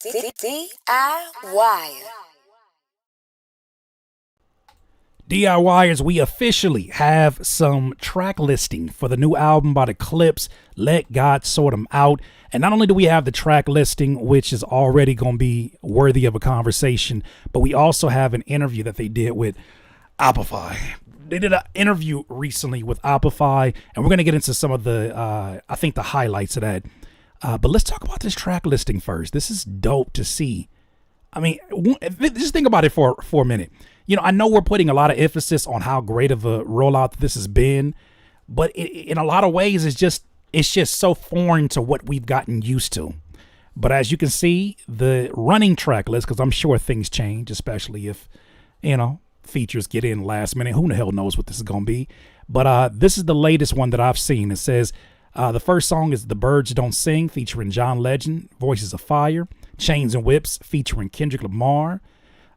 DIY. DIYers, we officially have some track listing for the new album by the Clipse, Let God Sort 'Em Out. And not only do we have the track listing, which is already going to be worthy of a conversation, but we also have an interview that they did with Apify. They did an interview recently with Apify, and we're going to get into some of the, I think, the highlights of that. But let's talk about this track listing first. This is dope to see. I mean, just think about it for a minute. You know, I know we're putting a lot of emphasis on how great of a rollout this has been, but in a lot of ways, it's just so foreign to what we've gotten used to. But as you can see, the running track list, because I'm sure things change, especially if, you know, features get in last minute. Who the hell knows what this is going to be? But this is the latest one that I've seen. It says the first song is The Birds Don't Sing, featuring John Legend, Voices of Fire. Chains and Whips, featuring Kendrick Lamar.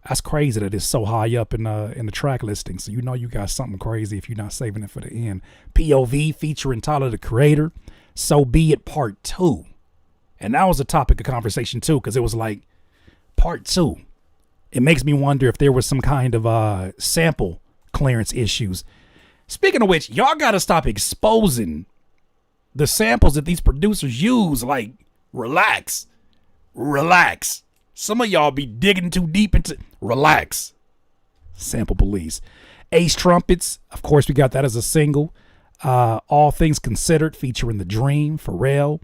That's crazy that it's so high up in the track listing. So you know you got something crazy if you're not saving it for the end. POV, featuring Tyler, the Creator. So Be It Part 2. And that was a topic of conversation too, because it was like, Part 2. It makes me wonder if there was some kind of sample clearance issues. Speaking of which, y'all got to stop exposing the samples that these producers use. Like, relax. Some of y'all be digging too deep into. Relax. Sample police. Ace Trumpets. Of course, we got that as a single. All Things Considered, featuring The Dream, Pharrell.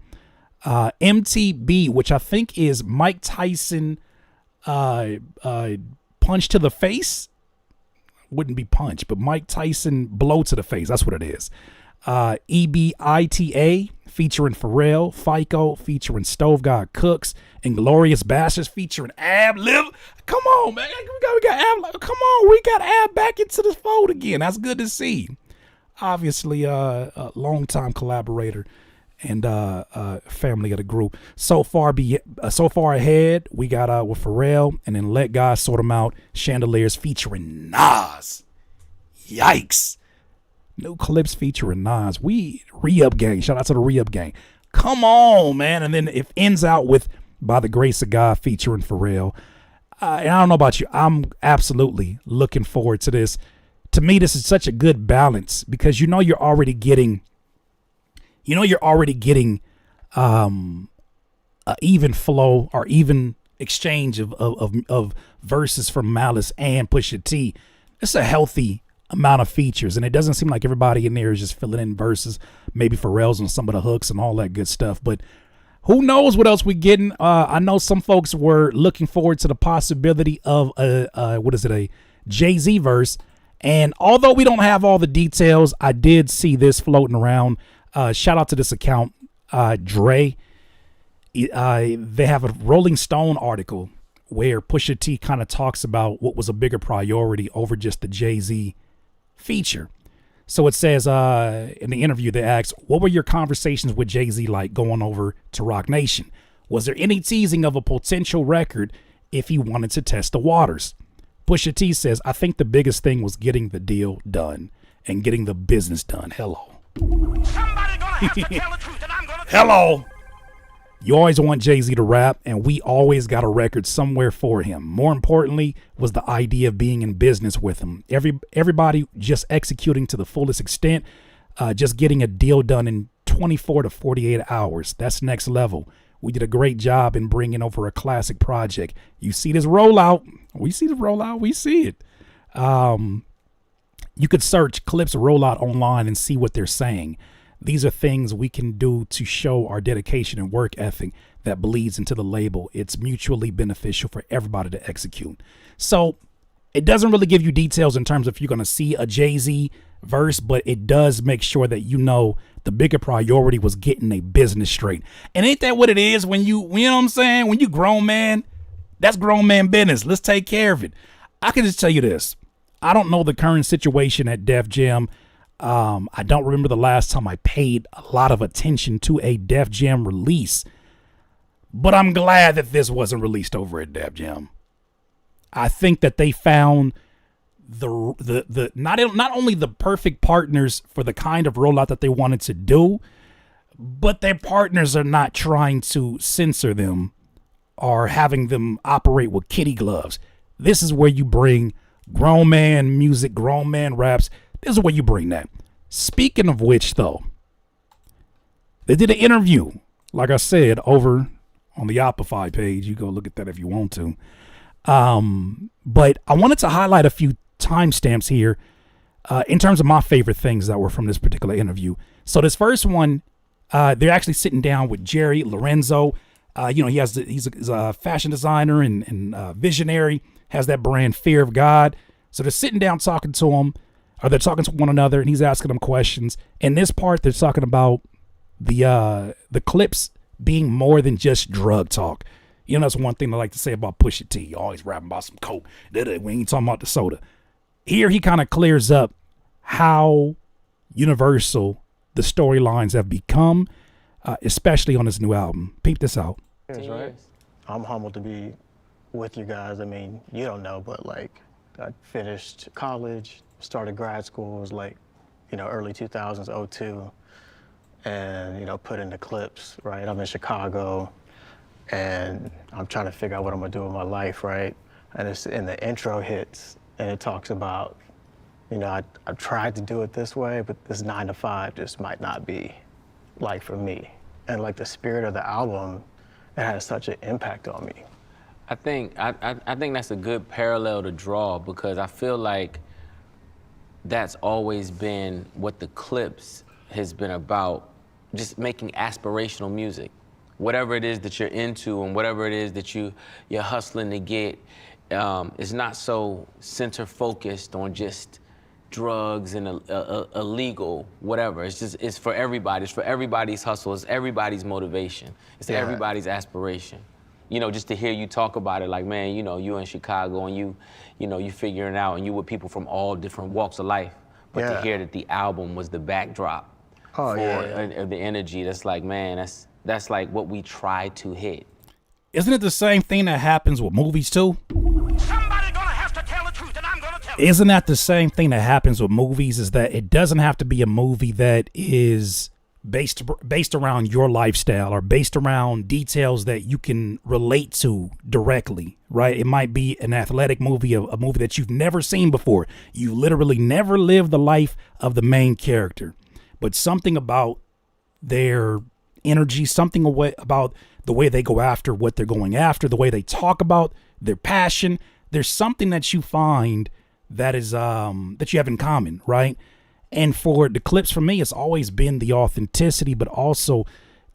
MTB, which I think is Mike Tyson punch to the face. Wouldn't be punch, but Mike Tyson blow to the face. That's what it is. EBITA, featuring Pharrell. FICO, featuring Stove God Cooks. Inglorious Bastards, featuring Ab Liv. Come on, man. We got Ab. Come on, we got Ab back into the fold again. That's good to see. Obviously, a longtime collaborator and family of the group. So far ahead, we got with Pharrell, and then Let God Sort 'Em Out. Chandeliers, featuring Nas. Yikes. New Clipse featuring Nas. We re-up gang. Shout out to the re-up gang. Come on, man. And then it ends out with By the Grace of God featuring Pharrell. And I don't know about you. I'm absolutely looking forward to this. To me, this is such a good balance because you're already getting a even flow or even exchange of verses from Malice and Pusha T. It's a healthy amount of features, and it doesn't seem like everybody in there is just filling in verses. Maybe Pharrell's on some of the hooks and all that good stuff, but who knows what else we're getting. I know some folks were looking forward to the possibility of a Jay-Z verse, and although we don't have all the details, I did see this floating around. Shout out to this account, Dre. They have a Rolling Stone article where Pusha T kind of talks about what was a bigger priority over just the Jay-Z feature. So it says in the interview, they asked, what were your conversations with Jay-Z like going over to Rock Nation? Was there any teasing of a potential record if he wanted to test the waters? Pusha T says, I think the biggest thing was getting the deal done and getting the business done. Hello. Somebody gonna have to tell the truth, and I'm gonna Hello. You always want Jay-Z to rap, and we always got a record somewhere for him. More importantly was the idea of being in business with him. Everybody just executing to the fullest extent, just getting a deal done in 24 to 48 hours. That's next level. We did a great job in bringing over a classic project. You see this rollout. We see the rollout. We see it. You could search Clipse rollout online and see what they're saying. These are things we can do to show our dedication and work ethic that bleeds into the label. It's mutually beneficial for everybody to execute. So it doesn't really give you details in terms of if you're going to see a Jay-Z verse, but it does make sure that you know the bigger priority was getting a business straight. And ain't that what it is when you know what I'm saying? When you grown man, that's grown man business. Let's take care of it. I can just tell you this. I don't know the current situation at Def Jam. I don't remember the last time I paid a lot of attention to a Def Jam release, but I'm glad that this wasn't released over at Def Jam. I think that they found the not only the perfect partners for the kind of rollout that they wanted to do, but their partners are not trying to censor them or having them operate with kitty gloves. This is where you bring grown man music, grown man raps. This is where you bring that. Speaking of which, though, they did an interview, like I said, over on the Opify page. You go look at that if you want to. But I wanted to highlight a few timestamps here in terms of my favorite things that were from this particular interview. So this first one, they're actually sitting down with Jerry Lorenzo. He's a fashion designer and visionary, has that brand Fear of God. So they're sitting down talking to him, or they're talking to one another, and he's asking them questions. In this part, they're talking about the Clipse being more than just drug talk. You know, that's one thing I like to say about Pusha T. Always rapping about some coke. We ain't talking about the soda. Here he kind of clears up how universal the storylines have become, especially on this new album. Peep this out. Right? I'm humbled to be with you guys. I mean, you don't know, but like I finished college, started grad school, it was like, early 2000s, 02, and, put in the Clipse, right? I'm in Chicago, and I'm trying to figure out what I'm gonna do with my life, right? And it's in the intro hits, and it talks about, I tried to do it this way, but this 9 to 5 just might not be like for me. And like the spirit of the album, it has such an impact on me. I think that's a good parallel to draw, because I feel like that's always been what the Clipse has been about, just making aspirational music. Whatever it is that you're into and whatever it is that you're hustling to get, is not so center focused on just drugs and illegal whatever. It's for everybody. It's for everybody's hustle. It's everybody's motivation. It's everybody's aspiration. Just to hear you talk about it, like, man, you in Chicago and you figuring it out, and you with people from all different walks of life. But to hear that the album was the backdrop for the energy, that's like, man, that's like what we try to hit. Isn't it the same thing that happens with movies too? Somebody gonna have to tell the truth, and I'm gonna tell it. Isn't that the same thing that happens with movies? Is that it doesn't have to be a movie that is based around your lifestyle or based around details that you can relate to directly, right? It might be an athletic movie, a movie that you've never seen before. You literally never lived the life of the main character, but something about their energy, something about the way they go after what they're going after, the way they talk about their passion. There's something that you find that is that you have in common, right? And for the Clipse, for me, it's always been the authenticity, but also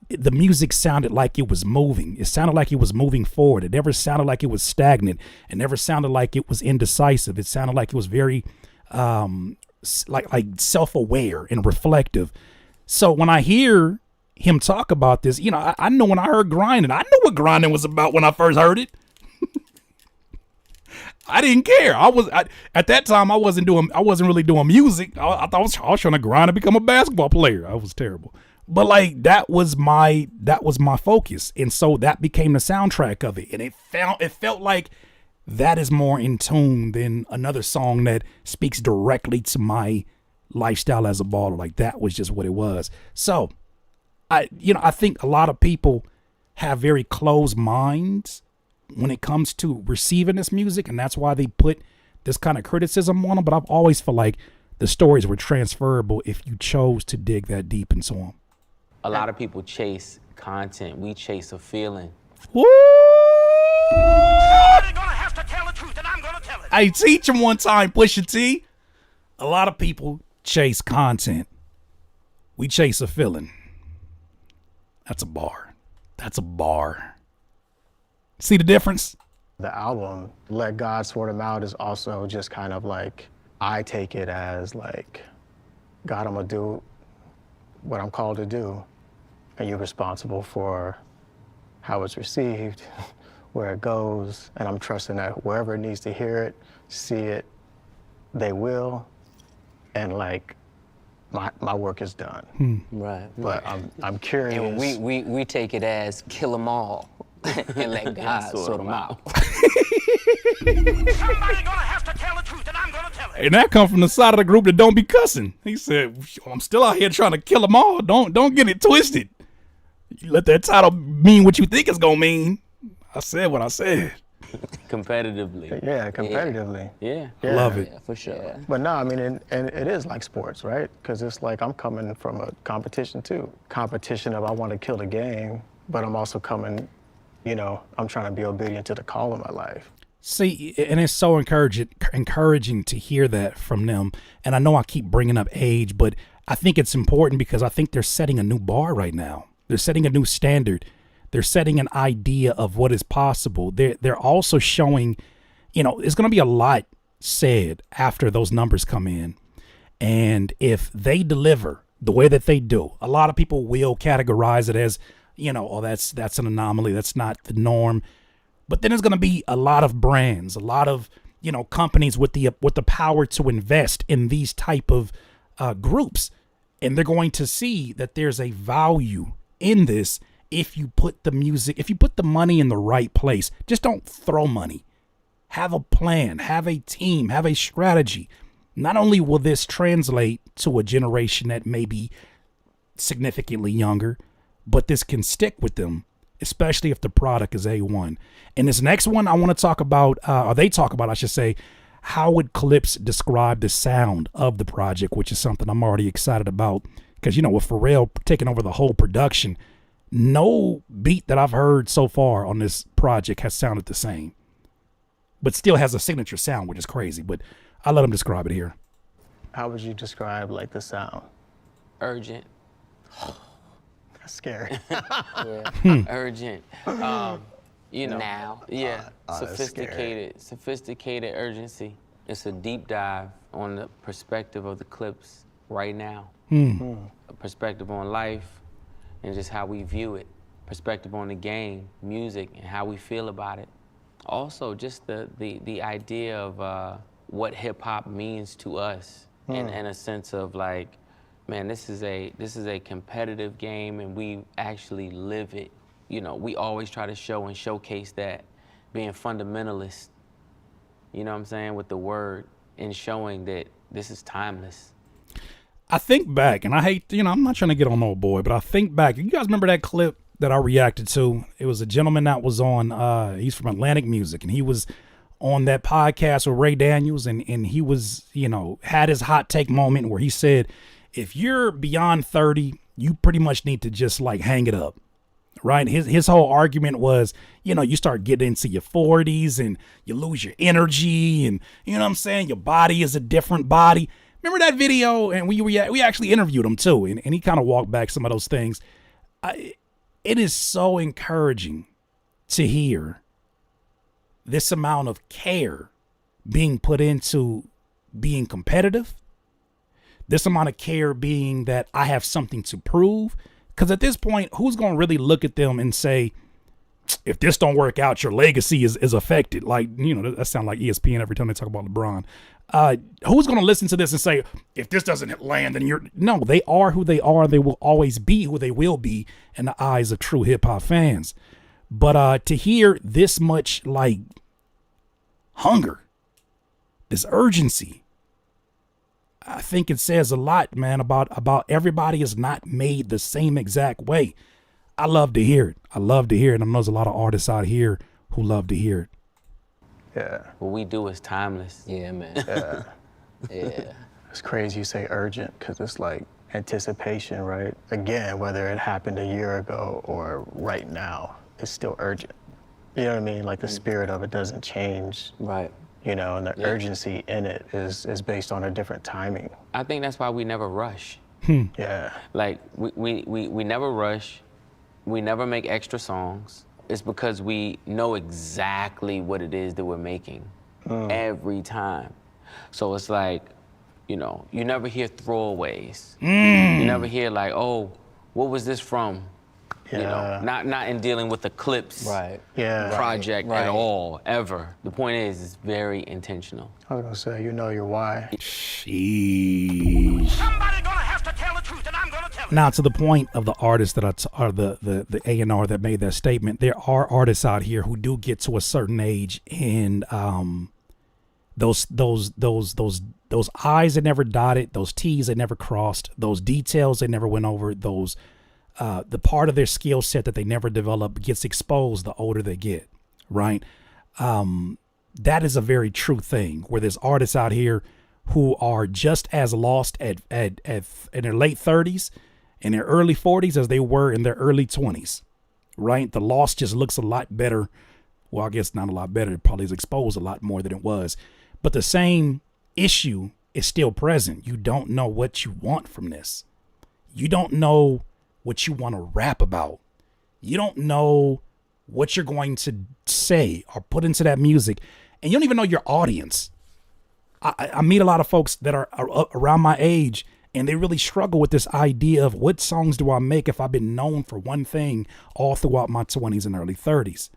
the music sounded like it was moving. It sounded like it was moving forward. It never sounded like it was stagnant. It never sounded like it was indecisive. It sounded like it was very like self-aware and reflective. So when I hear him talk about this, I know when I heard grinding, I know what grinding was about when I first heard it. I didn't care. At that time I wasn't really doing music. I thought I was trying to grind to become a basketball player. I was terrible. But like that was my focus. And so that became the soundtrack of it. And it felt like that is more in tune than another song that speaks directly to my lifestyle as a baller. Like that was just what it was. So I think a lot of people have very closed minds when it comes to receiving this music, and that's why they put this kind of criticism on them. But I've always felt like the stories were transferable if you chose to dig that deep into them. A lot of people chase content. We chase a feeling. Woo! Somebody gonna have to tell the truth, and I'm gonna tell it. I teach him one time, Pusha T. A lot of people chase content. We chase a feeling. That's a bar. That's a bar. See the difference? The album, Let God Sort Them Out, is also just kind of like, I take it as like, God, I'm gonna do what I'm called to do, and you're responsible for how it's received, where it goes, and I'm trusting that wherever it needs to hear it, see it, they will, and like, my work is done. Right. But I'm curious. And we take it as kill them all and let God sort them out. Somebody gonna have to tell the truth, and I'm gonna tell it. And that come from the side of the group that don't be cussing. He said, I'm still out here trying to kill them all. Don't get it twisted. You let that title mean what you think it's gonna mean. I said what I said. competitively. Yeah, competitively. Yeah. Yeah. Love it. Yeah, for sure. But no, I mean, and it is like sports, right? Because it's like I'm coming from a competition too. Competition of I want to kill the game, but I'm also coming, I'm trying to be obedient to the call of my life. See, and it's so encouraging to hear that from them. And I know I keep bringing up age, but I think it's important because I think they're setting a new bar right now. They're setting a new standard. They're setting an idea of what is possible. They're also showing, it's going to be a lot said after those numbers come in. And if they deliver the way that they do, a lot of people will categorize it as, oh, that's an anomaly. That's not the norm. But then there's going to be a lot of brands, a lot of, companies with the power to invest in these type of groups. And they're going to see that there's a value in this if you put the money in the right place. Just don't throw money. Have a plan, have a team, have a strategy. Not only will this translate to a generation that may be significantly younger, but this can stick with them, especially if the product is A1. And this next one I want to talk about, or they talk about, I should say, how would Clipse describe the sound of the project, which is something I'm already excited about. Because, with Pharrell taking over the whole production, no beat that I've heard so far on this project has sounded the same, but still has a signature sound, which is crazy. But I'll let him describe it here. How would you describe like the sound? Urgent. That's scary. Urgent. Now. Yeah. that's scary. Sophisticated urgency. It's a deep dive on the perspective of the Clipse right now. A perspective on life and just how we view it. Perspective on the game, music, and how we feel about it. Also, just the idea of what hip hop means to us, in a sense of like, man, this is a competitive game, and we actually live it. We always try to show and showcase that, being fundamentalist. You know what I'm saying, with the word, and showing that this is timeless. I think back, and I hate, I'm not trying to get on old boy, but I think back. You guys remember that clip that I reacted to? It was a gentleman that was on, he's from Atlantic Music, and he was on that podcast with Ray Daniels, and he was, had his hot take moment where he said, if you're beyond 30, you pretty much need to just like hang it up. Right. His whole argument was, you start getting into your 40s and you lose your energy, and you know what I'm saying? Your body is a different body. Remember that video? And we actually interviewed him too. And he kind of walked back some of those things. It is so encouraging to hear this amount of care being put into being competitive. This amount of care being that I have something to prove. Because at this point, who's going to really look at them and say, if this don't work out, your legacy is affected? Like, that sounds like ESPN every time they talk about LeBron. Who's going to listen to this and say, if this doesn't land, then no, they are who they are. They will always be who they will be in the eyes of true hip hop fans. But to hear this much like hunger, this urgency, I think it says a lot, man, about everybody is not made the same exact way. I love to hear it. I love to hear it. And I know there's a lot of artists out here who love to hear it. Yeah. What we do is timeless. Yeah, man. Yeah. Yeah. It's crazy you say urgent, because it's like anticipation, right? Again, whether it happened a year ago or right now, it's still urgent. You know what I mean? Like the spirit of it doesn't change. Right. And the urgency in it is based on a different timing. I think that's why we never rush. Yeah. Like we never rush. We never make extra songs. It's because we know exactly what it is that we're making every time. So it's like, you never hear throwaways. You never hear like, oh, what was this from? Yeah. Not in dealing with the Clipse Yeah. project Right. at all, ever. The point is, it's very intentional. I was gonna say, your why. Sheesh. Somebody gonna have to tell the truth, and I'm gonna tell it. Now, to the point of the artists that are the A&R that made that statement, there are artists out here who do get to a certain age, and those I's that never dotted, those T's that never crossed, those details they never went over, those the part of their skill set that they never developed gets exposed the older they get. right? That is a very true thing, where there's artists out here who are just as lost at in their late 30s and their early 40s as they were in their early 20s, right? The loss just looks a lot better. Well, I guess not a lot better. It probably is exposed a lot more than it was. But the same issue is still present. You don't know what you want from this. You don't know what you want to rap about. You don't know what you're going to say or put into that music. And you don't even know your audience. I meet a lot of folks that are around my age, and they really struggle with this idea of what songs do I make if I've been known for one thing all throughout my 20s and early 30s.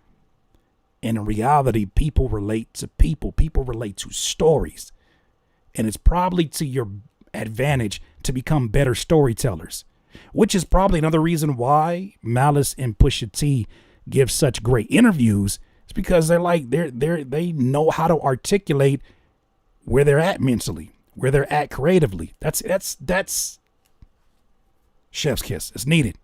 And in reality, people relate to people. People relate to stories. And it's probably to your advantage to become better storytellers, which is probably another reason why Malice and Pusha T give such great interviews. It's because they know how to articulate where they're at mentally, where they're at creatively. That's chef's kiss. It's needed.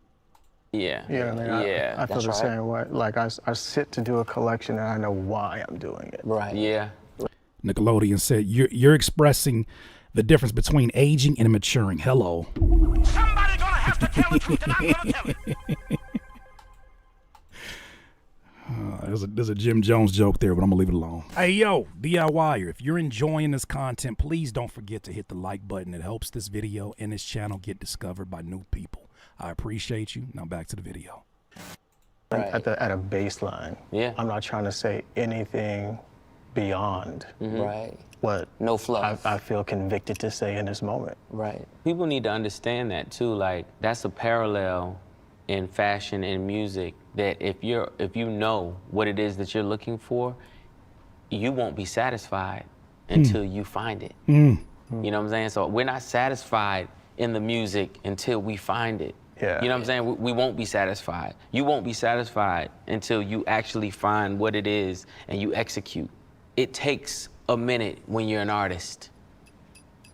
Yeah. Yeah, I mean, I feel That's the right. same way. Like I sit to do a collection and I know why I'm doing it. Right. Yeah. Nickelodeon said, you're expressing the difference between aging and maturing. Hello. Somebody gonna have to tell the truth, and I'm gonna tell it. There's a Jim Jones joke there, but I'm gonna leave it alone. Hey, yo, DIYer, if you're enjoying this content, please don't forget to hit the like button. It helps this video and this channel get discovered by new people. I appreciate you. Now back to the video. Right. At a baseline. Yeah. I'm not trying to say anything beyond Right. what No fluff. I feel convicted to say in this moment. Right. People need to understand that too. Like, that's a parallel in fashion and music, that if you know what it is that you're looking for, you won't be satisfied until you find it. You know what I'm saying? So we're not satisfied in the music until we find it. Yeah. You know what I'm saying? We won't be satisfied. You won't be satisfied until you actually find what it is and you execute. It takes a minute when you're an artist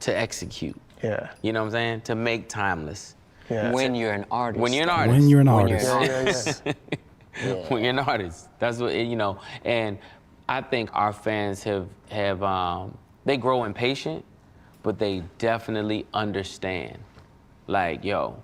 to execute. Yeah. You know what I'm saying? To make timeless. Yeah. When you're an artist. When you're an artist. When you're an When you're artist. an Yeah. When you're an artist. That's what, you know. And I think our fans have they grow impatient, but they definitely understand. Like, yo,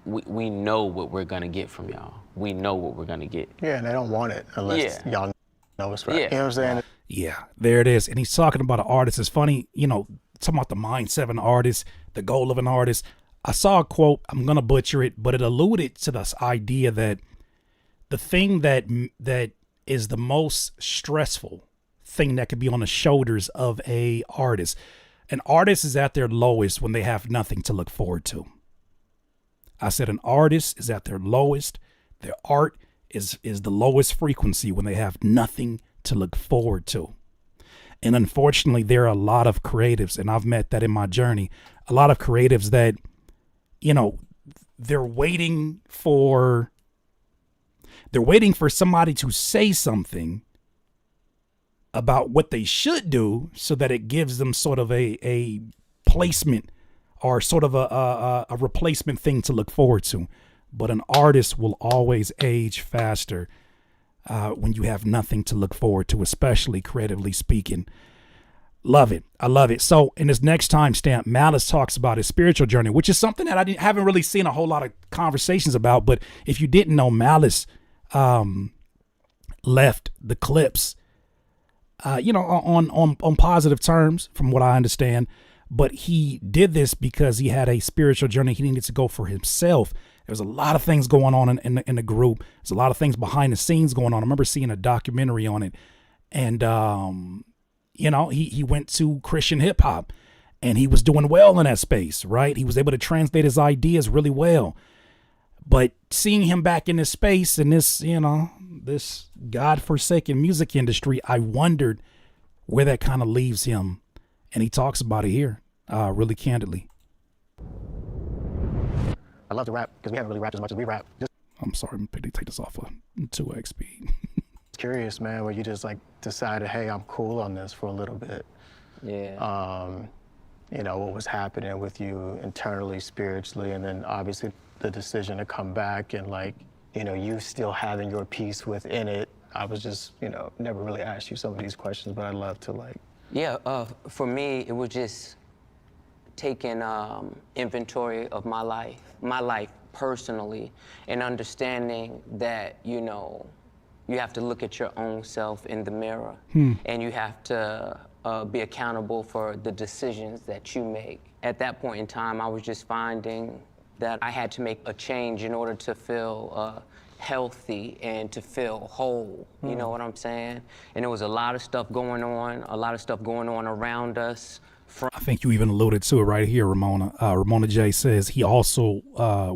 we know what we're gonna get from y'all. We know what we're gonna get. Yeah, and they don't want it unless Yeah. y'all know it's right. Yeah. You know what I'm saying? Yeah, there it is. And he's talking about an artist. It's funny, you know, talking about the mindset of an artist, the goal of an artist. I saw a quote, I'm going to butcher it, but it alluded to this idea that the thing that is the most stressful thing that could be on the shoulders of an artist is at their lowest when they have nothing to look forward to. I said an artist is at their lowest. Their art is the lowest frequency when they have nothing to look forward to. And unfortunately, there are a lot of creatives, and I've met that in my journey, a lot of creatives that, you know, they're waiting for somebody to say something about what they should do so that it gives them sort of a placement or sort of a replacement thing to look forward to. But an artist will always age faster when you have nothing to look forward to, especially creatively speaking. Love it. I love it. So in this next timestamp, Malice talks about his spiritual journey, which is something that haven't really seen a whole lot of conversations about. But if you didn't know, Malice left the Clipse, on positive terms, from what I understand. But he did this because he had a spiritual journey he needed to go for himself. There's a lot of things going on in the group. There's a lot of things behind the scenes going on. I remember seeing a documentary on it, and he went to Christian hip hop, and he was doing well in that space, right? He was able to translate his ideas really well. But seeing him back in this space, in this, this godforsaken music industry, I wondered where that kind of leaves him. And he talks about it here, really candidly. I love to rap because we haven't really rapped as much as we rap. Just I'm sorry, I'm going to take this off of 2x speed. curious, man, where you just like decided, hey, I'm cool on this for a little bit. Yeah. What was happening with you internally, spiritually, and then obviously the decision to come back and you still having your piece within it. I was just, never really asked you some of these questions, but I'd love to like. Yeah, for me, it was just taking inventory of my life personally, and understanding that, you have to look at your own self in the mirror, and you have to be accountable for the decisions that you make. At that point in time, I was just finding that I had to make a change in order to feel healthy and to feel whole, you know what I'm saying? And there was a lot of stuff going on around us. I think you even alluded to it right here, Ramona. Ramona J says he also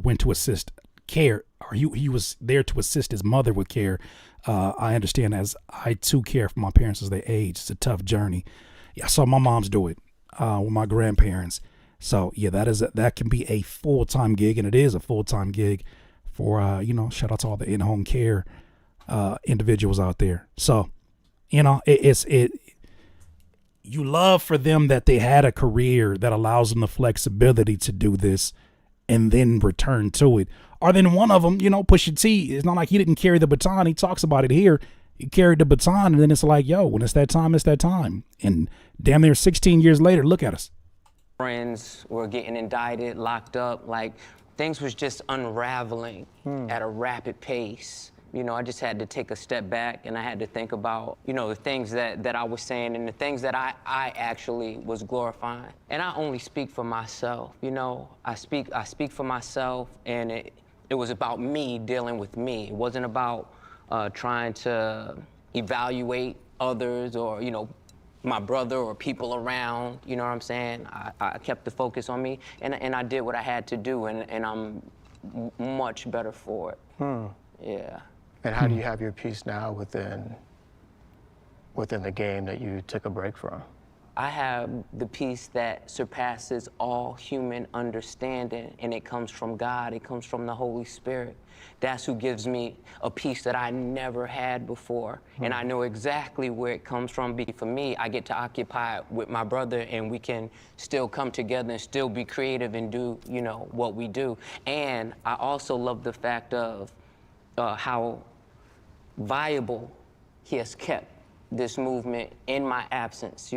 went to assist care, or he was there to assist his mother with care. I understand, as I too care for my parents as they age. It's a tough journey. Yeah, I saw my moms do it with my grandparents. So yeah, that can be a full-time gig, and it is a full-time gig for shout out to all the in-home care individuals out there. So you love for them that they had a career that allows them the flexibility to do this and then return to it. Or then one of them, Pusha T, it's not like he didn't carry the baton. He talks about it here. He carried the baton, and then it's like, yo, when it's that time, it's that time. And damn near 16 years later, look at us. Friends were getting indicted, locked up, like things was just unraveling at a rapid pace. I just had to take a step back, and I had to think about, the things that I was saying and the things that I actually was glorifying. And I only speak for myself, I speak for myself, and it was about me dealing with me. It wasn't about trying to evaluate others or, my brother or people around, you know what I'm saying? I kept the focus on me, and I did what I had to do, and I'm much better for it. Yeah. And how do you have your peace now within the game that you took a break from? I have the peace that surpasses all human understanding, and it comes from God. It comes from the Holy Spirit. That's who gives me a peace that I never had before. And I know exactly where it comes from. For me, I get to occupy it with my brother, and we can still come together and still be creative and do, what we do. And I also love the fact of how viable he has kept this movement in my absence,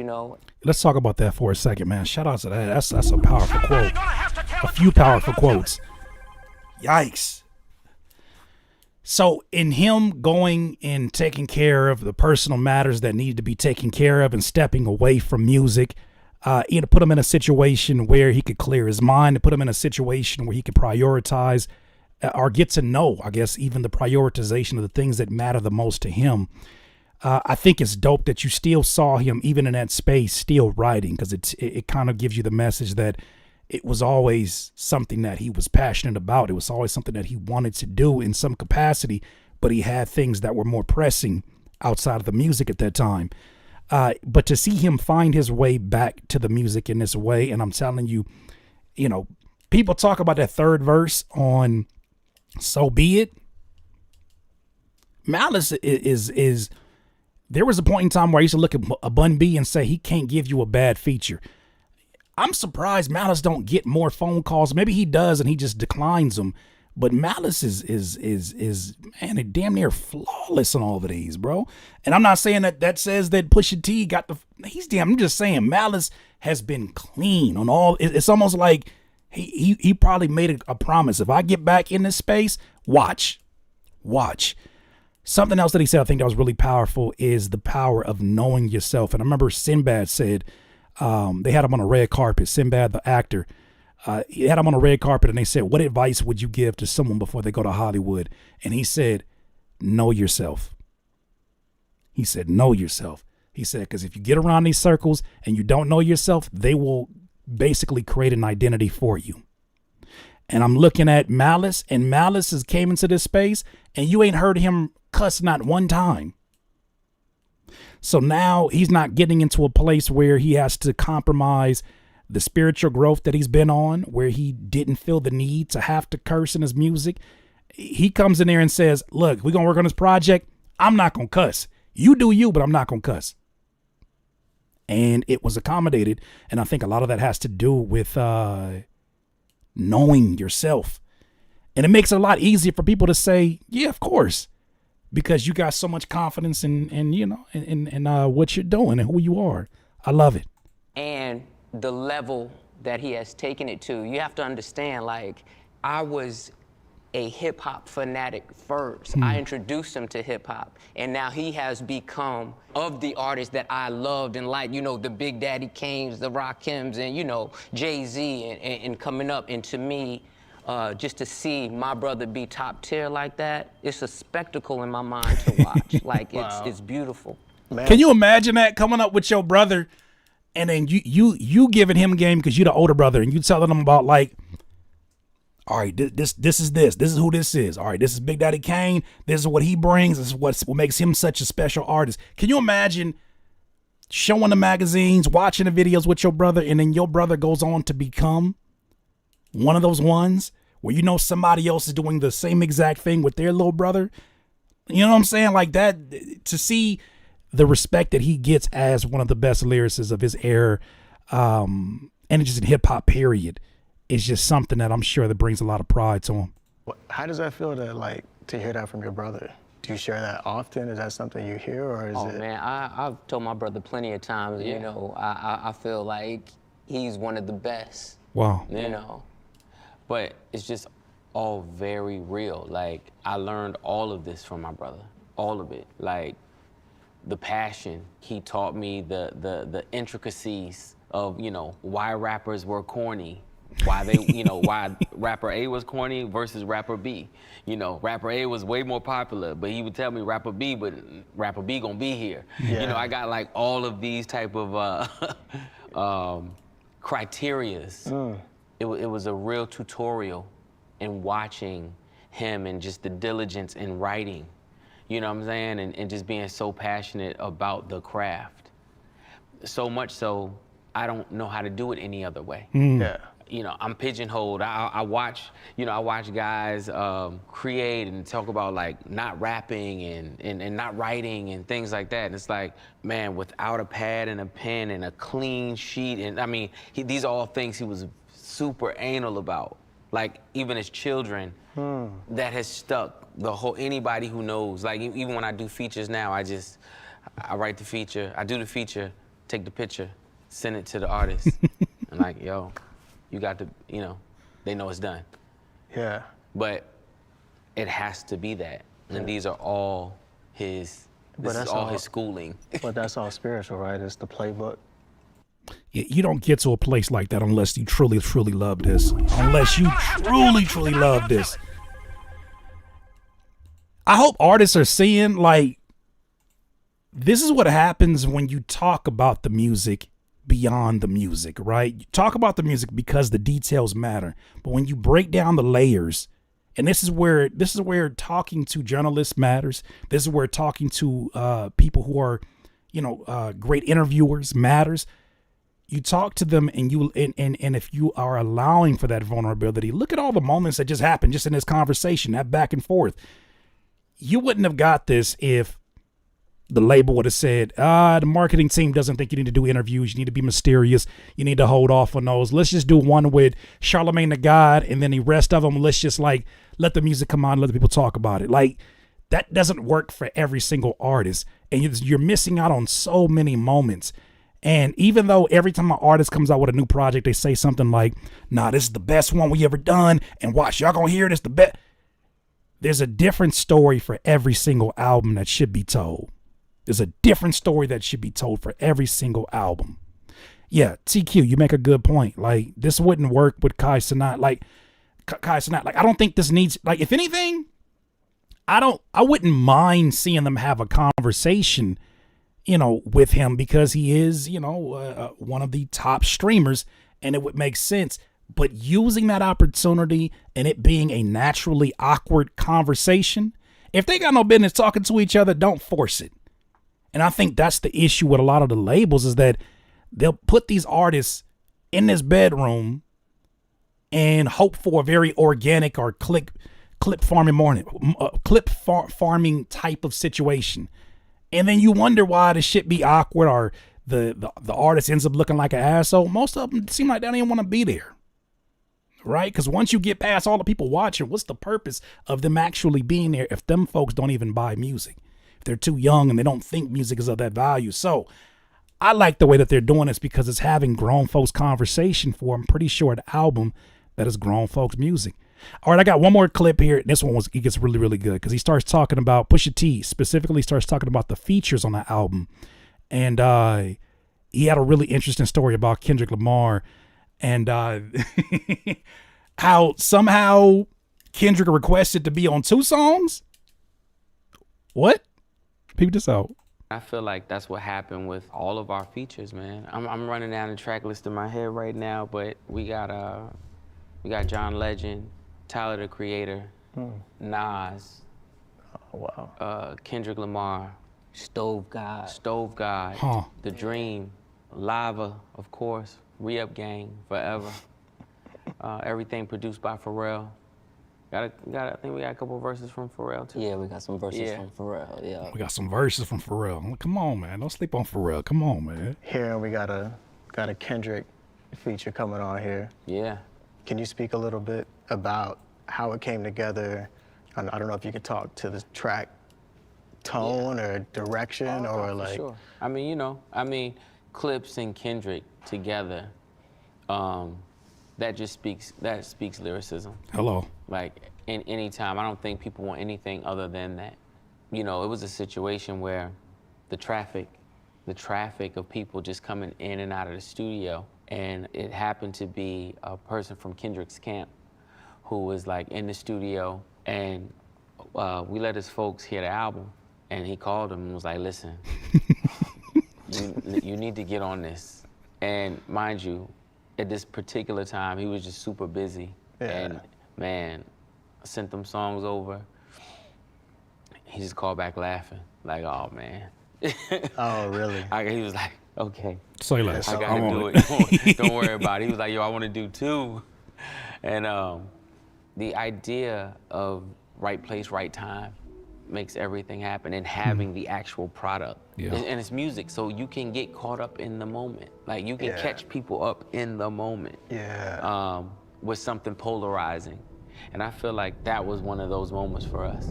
Let's talk about that for a second, man. Shout out to that. That's a powerful quote. A few powerful quotes. Yikes. So in him going and taking care of the personal matters that needed to be taken care of and stepping away from music, put him in a situation where he could clear his mind, to put him in a situation where he could prioritize or get to know, I guess, even the prioritization of the things that matter the most to him. I think it's dope that you still saw him, even in that space, still writing, because it kind of gives you the message that it was always something that he was passionate about. It was always something that he wanted to do in some capacity, but he had things that were more pressing outside of the music at that time. But to see him find his way back to the music in this way, and I'm telling you, people talk about that third verse on So Be It. Malice is there was a point in time where I used to look at a Bun B and say he can't give you a bad feature. I'm surprised Malice don't get more phone calls. Maybe he does and he just declines them. But Malice is man, damn near flawless on all of these, bro. And I'm not saying that says that Pusha T got I'm just saying Malice has been clean on all. It's almost like he probably made a promise. If I get back in this space, watch. Something else that he said, I think that was really powerful, is the power of knowing yourself. And I remember Sinbad said, they had him on a red carpet, Sinbad, the actor, he had him on a red carpet, and they said, what advice would you give to someone before they go to Hollywood? And he said, know yourself. He said, know yourself. He said, because if you get around these circles and you don't know yourself, they will basically create an identity for you. And I'm looking at Malice, and Malice has came into this space, and you ain't heard him cuss not one time. So now he's not getting into a place where he has to compromise the spiritual growth that he's been on, where he didn't feel the need to have to curse in his music. He comes in there and says, look, we're going to work on this project. I'm not going to cuss. You do you, but I'm not going to cuss. And it was accommodated. And I think a lot of that has to do with knowing yourself. And it makes it a lot easier for people to say, yeah, of course. because you got so much confidence in you know, in what you're doing and who you are. I love it. And the level that he has taken it to, you have to understand, like, I was a hip hop fanatic first. I introduced him to hip hop, and now he has become of the artists that I loved and liked, you know, the Big Daddy Kanes, the Rakims, and, you know, Jay-Z and coming up. And to me, just to see my brother be top tier like that, it's a spectacle in my mind to watch. Like, it's beautiful. Man. Can you imagine that, coming up with your brother and then you giving him game because you're the older brother, and you telling him about, like, all right, this is who this is. All right, this is Big Daddy Kane. This is what he brings. This is what makes him such a special artist. Can you imagine showing the magazines, watching the videos with your brother, and then your brother goes on to become one of those ones where, you know, somebody else is doing the same exact thing with their little brother? You know what I'm saying? Like that, to see the respect that he gets as one of the best lyricists of his era, and it's just in hip hop period, is just something that I'm sure that brings a lot of pride to him. How does that feel to hear that from your brother? Do you share that often? Is that something you hear, or is it? Oh man, I've told my brother plenty of times, you know, I feel like he's one of the best. Wow. You know. But it's just all very real. Like, I learned all of this from my brother, all of it. Like, the passion. He taught me the intricacies of, you know, why rappers were corny, why they, you know, why rapper A was corny versus rapper B. You know, rapper A was way more popular, but he would tell me rapper B gonna be here. Yeah. You know, I got like all of these type of criterias. It was a real tutorial in watching him and just the diligence in writing. You know what I'm saying? And just being so passionate about the craft. So much so, I don't know how to do it any other way. Yeah. You know, I'm pigeonholed. I watch guys create and talk about, like, not rapping and not writing and things like that. And it's like, man, without a pad and a pen and a clean sheet, and I mean, these are all things he was super anal about. Like, even as children, that has stuck. Anybody who knows, like, even when I do features now, I write the feature, I do the feature, take the picture, send it to the artist. And like, yo, you got to, you know, they know it's done. Yeah. But it has to be that. And these are all his, this is all his schooling. But that's all spiritual, right? It's the playbook. You don't get to a place like that unless you truly, truly love this. Unless you truly, truly love this. I hope artists are seeing, like, this is what happens when you talk about the music beyond the music, right? You talk about the music because the details matter. But when you break down the layers, and this is where talking to journalists matters. This is where talking to people who are, you know, great interviewers matters. You talk to them, and if you are allowing for that vulnerability, look at all the moments that just happened just in this conversation, that back and forth. You wouldn't have got this if the label would have said, the marketing team doesn't think you need to do interviews. You need to be mysterious. You need to hold off on those. Let's just do one with Charlemagne the God, and then the rest of them, let's just, like, let the music come on, let the people talk about it. Like, that doesn't work for every single artist, and you're missing out on so many moments. And even though every time an artist comes out with a new project, they say something like, nah, this is the best one we ever done, and watch, y'all gonna hear this the best. There's a different story for every single album that should be told. There's a different story that should be told for every single album. Yeah, TQ, you make a good point. Like, this wouldn't work with Kai Cenat. Like, I don't think this needs, like, if anything, I wouldn't mind seeing them have a conversation, you know, with him, because he is, you know, one of the top streamers, and it would make sense. But using that opportunity and it being a naturally awkward conversation, if they got no business talking to each other, don't force it. And I think that's the issue with a lot of the labels, is that they'll put these artists in this bedroom and hope for a very organic or clip farming type of situation. And then you wonder why the shit be awkward, or the artist ends up looking like an asshole. Most of them seem like they don't even want to be there. right? Because once you get past all the people watching, what's the purpose of them actually being there if them folks don't even buy music? If they're too young and they don't think music is of that value. So I like the way that they're doing this because it's having grown folks conversation for, I'm pretty sure, an album that is grown folks music. All right, I got one more clip here. This one he gets really, really good because he starts talking about, Pusha T specifically starts talking about the features on the album. And he had a really interesting story about Kendrick Lamar and how somehow Kendrick requested to be on 2 songs. What? Peep this out. I feel like that's what happened with all of our features, man. I'm running down the track list in my head right now, but we got John Legend, Tyler the Creator, Nas, Oh, wow. Kendrick Lamar, Stove God. Huh. The Dream, Lava, of course, Re-Up Gang, Forever. Everything produced by Pharrell. I think we got a couple verses from Pharrell too. Yeah, we got some verses from Pharrell. Yeah. We got some verses from Pharrell. Come on, man. Don't sleep on Pharrell. Come on, man. Here we got a Kendrick feature coming on here. Yeah. Can you speak a little bit about how it came together? I don't know if you could talk to the track tone or direction or For like. sure. I mean, Clipse and Kendrick together, that speaks lyricism. Hello. Like, in any time, I don't think people want anything other than that. You know, it was a situation where the traffic of people just coming in and out of the studio, and it happened to be a person from Kendrick's camp who was like in the studio, and we let his folks hear the album, and he called him and was like, listen, you need to get on this. And mind you, at this particular time, he was just super busy. Yeah. And man, I sent them songs over. He just called back laughing, like, oh man. Oh, really? He was like, okay. Say less. I I'm gotta do on it. Don't worry about it. He was like, yo, I wanna do 2. And the idea of right place, right time makes everything happen, and having the actual product. Yeah. And it's music, so you can get caught up in the moment. Like, you can catch people up in the moment. Yeah. With something polarizing. And I feel like that was one of those moments for us.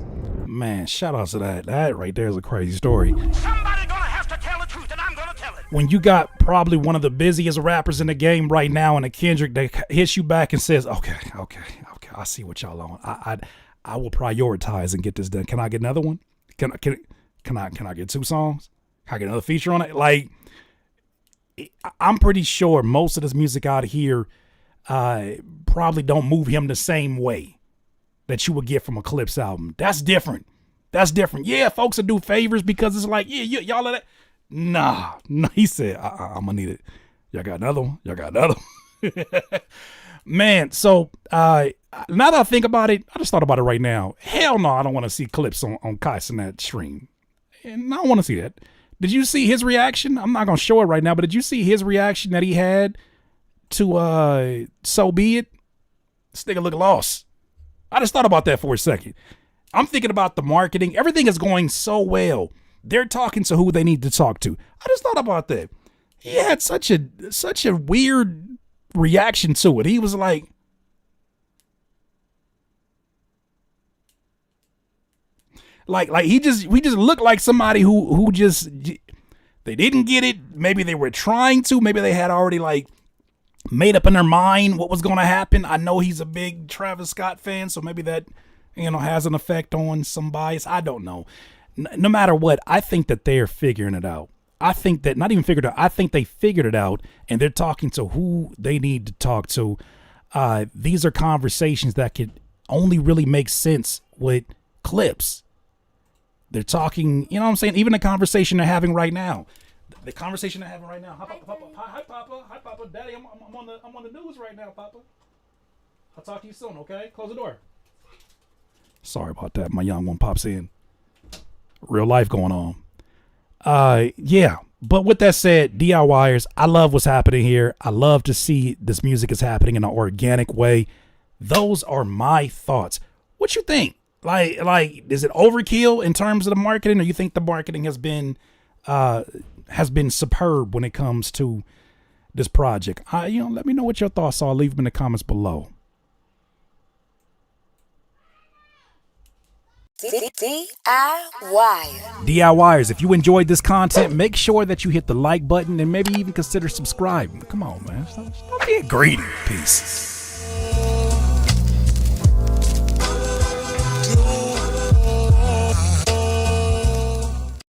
Man, shout out to that. That right there is a crazy story. Somebody gonna have to tell the truth, and I'm gonna tell it. When you got probably one of the busiest rappers in the game right now, and a Kendrick that hits you back and says, okay, I see what y'all on. I will prioritize and get this done. Can I get another one? Can I get 2 songs? Can I get another feature on it? Like, I'm pretty sure most of this music out here probably don't move him the same way that you would get from a Clipse album. That's different. Yeah, folks will do favors because it's like, yeah, y'all are that. Nah, he said, I'm gonna need it. Y'all got another one? Man, so now that I think about it, I just thought about it right now. Hell no, I don't want to see Clipse on Kais in that stream. And I don't want to see that. Did you see his reaction? I'm not going to show it right now, but did you see his reaction that he had to So Be It? This nigga look lost. I just thought about that for a second. I'm thinking about the marketing. Everything is going so well. They're talking to who they need to talk to. I just thought about that. He had such a weird reaction to it. He was like, we just looked like somebody who just, they didn't get it. Maybe they were trying to. Maybe they had already like made up in their mind what was going to happen. I know he's a big Travis Scott fan, so maybe that, has an effect on some bias. I don't know. No matter what, I think that they're figuring it out. I think that not even figured out. I think they figured it out, and they're talking to who they need to talk to. These are conversations that could only really make sense with Clipse. They're talking, you know what I'm saying? Even the conversation they're having right now. Hi, Papa. Daddy, I'm on the news right now, Papa. I'll talk to you soon, okay? Close the door. Sorry about that. My young one pops in. Real life going on. Yeah. But with that said, DIYers, I love what's happening here. I love to see this music is happening in an organic way. Those are my thoughts. What you think? Like, is it overkill in terms of the marketing, or you think the marketing has been superb when it comes to this project? Let me know what your thoughts are. Leave them in the comments below. DIY. DIYers, if you enjoyed this content, make sure that you hit the like button and maybe even consider subscribing. Come on, man. Stop being greedy. Peace.